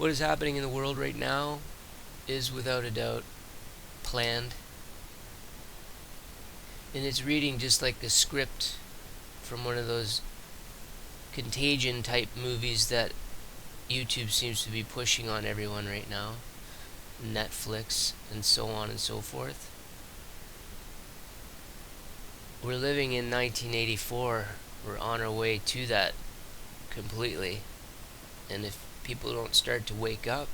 What is happening in the world right now is without a doubt planned. And it's reading just like a script from one of those contagion type movies that YouTube seems to be pushing on everyone right now. Netflix and so on and so forth. We're living in 1984. We're on our way to that completely. And if people don't start to wake up,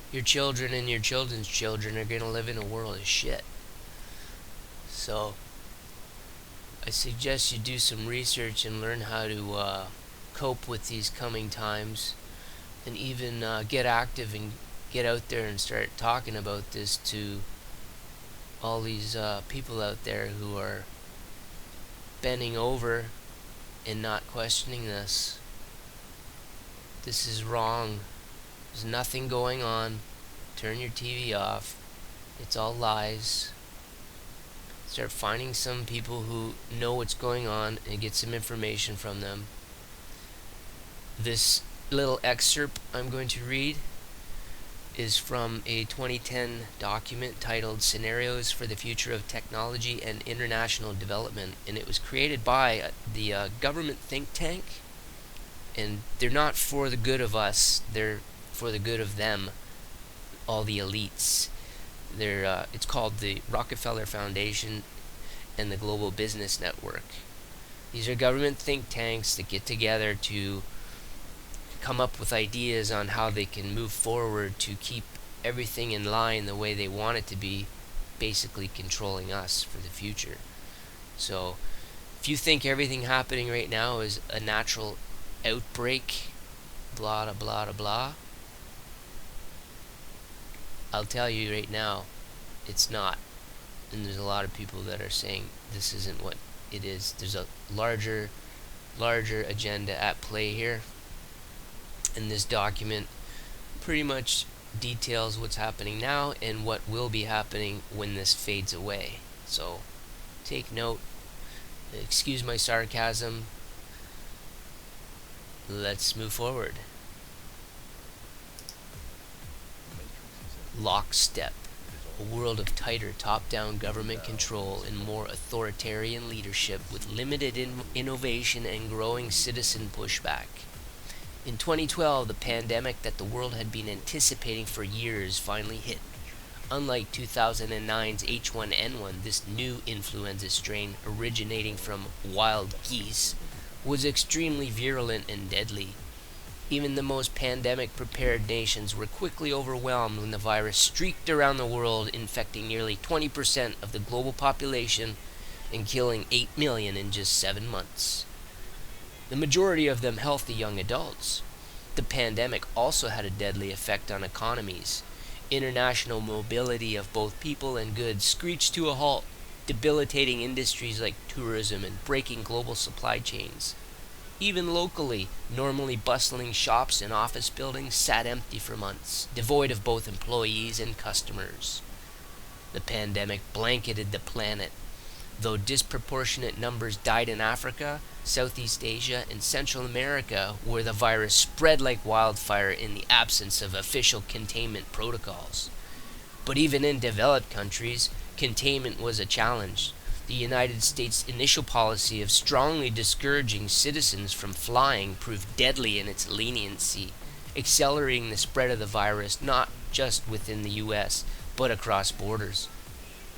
your children and your children's children are going to live in a world of shit. So I suggest you do some research and learn how to cope with these coming times, and even get active and get out there and start talking about this to all these people out there who are bending over and not questioning this. This is wrong. There's nothing going on. Turn your TV off. It's all lies. Start finding some people who know what's going on and get some information from them. This little excerpt I'm going to read is from a 2010 document titled Scenarios for the Future of Technology and International Development, and it was created by the government think tank, and they're not for the good of us, they're for the good of them, all the elites. It's called the Rockefeller Foundation and the Global Business Network. These are government think tanks that get together to come up with ideas on how they can move forward to keep everything in line the way they want it to be, basically controlling us for the future. So if you think everything happening right now is a natural outbreak, blah blah blah blah, I'll tell you right now, it's not. And there's a lot of people that are saying this isn't what it is. There's a larger agenda at play here. And this document pretty much details what's happening now and what will be happening when this fades away. So take note. Excuse my sarcasm. Let's move forward. Lockstep. A world of tighter top-down government control and more authoritarian leadership with limited innovation and growing citizen pushback. In 2012, the pandemic that the world had been anticipating for years finally hit. Unlike 2009's H1N1, this new influenza strain originating from wild geese was extremely virulent and deadly. Even the most pandemic-prepared nations were quickly overwhelmed when the virus streaked around the world, infecting nearly 20% of the global population and killing 8 million in just 7 months. The majority of them healthy young adults. The pandemic also had a deadly effect on economies. International mobility of both people and goods screeched to a halt, debilitating industries like tourism and breaking global supply chains. Even locally, normally bustling shops and office buildings sat empty for months, devoid of both employees and customers. The pandemic blanketed the planet. Though disproportionate numbers died in Africa, Southeast Asia, and Central America, where the virus spread like wildfire in the absence of official containment protocols. But even in developed countries, containment was a challenge. The United States' initial policy of strongly discouraging citizens from flying proved deadly in its leniency, accelerating the spread of the virus not just within the U.S., but across borders.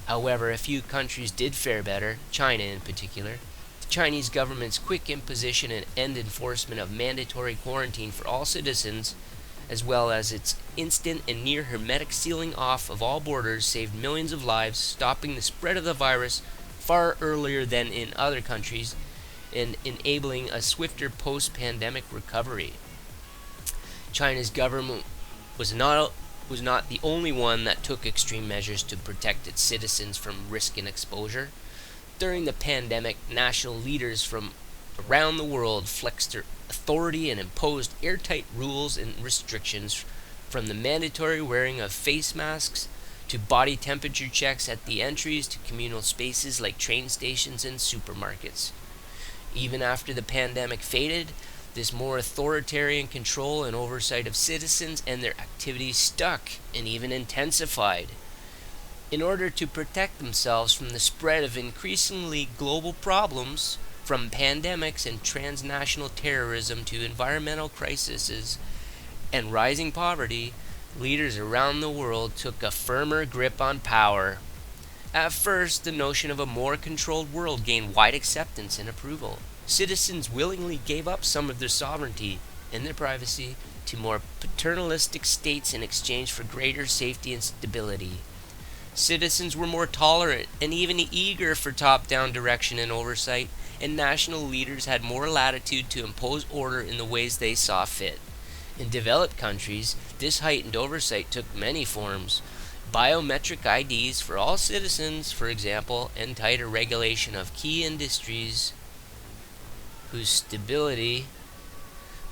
However, a few countries did fare better, China in particular. The Chinese government's quick imposition and enforcement of mandatory quarantine for all citizens, as well as its instant and near hermetic sealing off of all borders, saved millions of lives, stopping the spread of the virus far earlier than in other countries and enabling a swifter post-pandemic recovery. China's government was not the only one that took extreme measures to protect its citizens from risk and exposure. During the pandemic, national leaders from around the world flexed their authority and imposed airtight rules and restrictions, from the mandatory wearing of face masks to body temperature checks at the entries to communal spaces like train stations and supermarkets. Even after the pandemic faded, This more authoritarian control and oversight of citizens and their activities stuck and even intensified. In order to protect themselves from the spread of increasingly global problems, from pandemics and transnational terrorism to environmental crises and rising poverty, leaders around the world took a firmer grip on power. At first, the notion of a more controlled world gained wide acceptance and approval. Citizens willingly gave up some of their sovereignty and their privacy to more paternalistic states in exchange for greater safety and stability. Citizens were more tolerant and even eager for top-down direction and oversight, and national leaders had more latitude to impose order in the ways they saw fit. In developed countries, this heightened oversight took many forms. Biometric IDs for all citizens, for example, and tighter regulation of key industries whose stability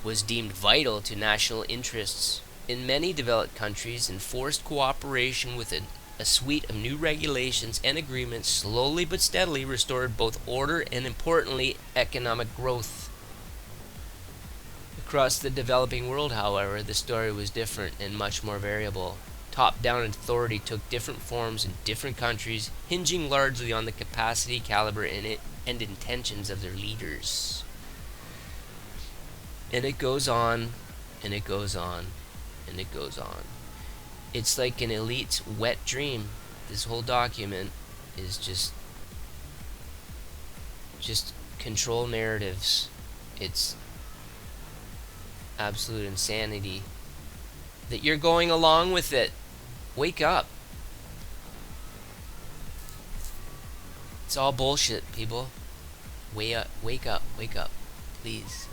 was deemed vital to national interests. In many developed countries, enforced cooperation with a suite of new regulations and agreements slowly but steadily restored both order and, importantly, economic growth. Across the developing world, however, the story was different and much more variable. Top-down authority took different forms in different countries, hinging largely on the capacity, caliber, and intentions of their leaders. And it goes on, and it goes on, and it goes on. It's like an elite's wet dream. This whole document is just control narratives. It's absolute insanity that you're going along with it. Wake up. It's all bullshit, people. Wake up, please.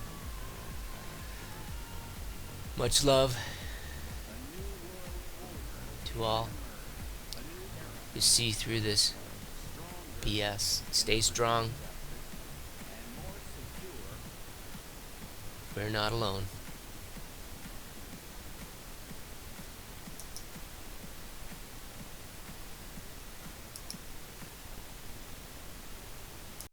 Much love to all who see through this BS. Stay strong. We're not alone.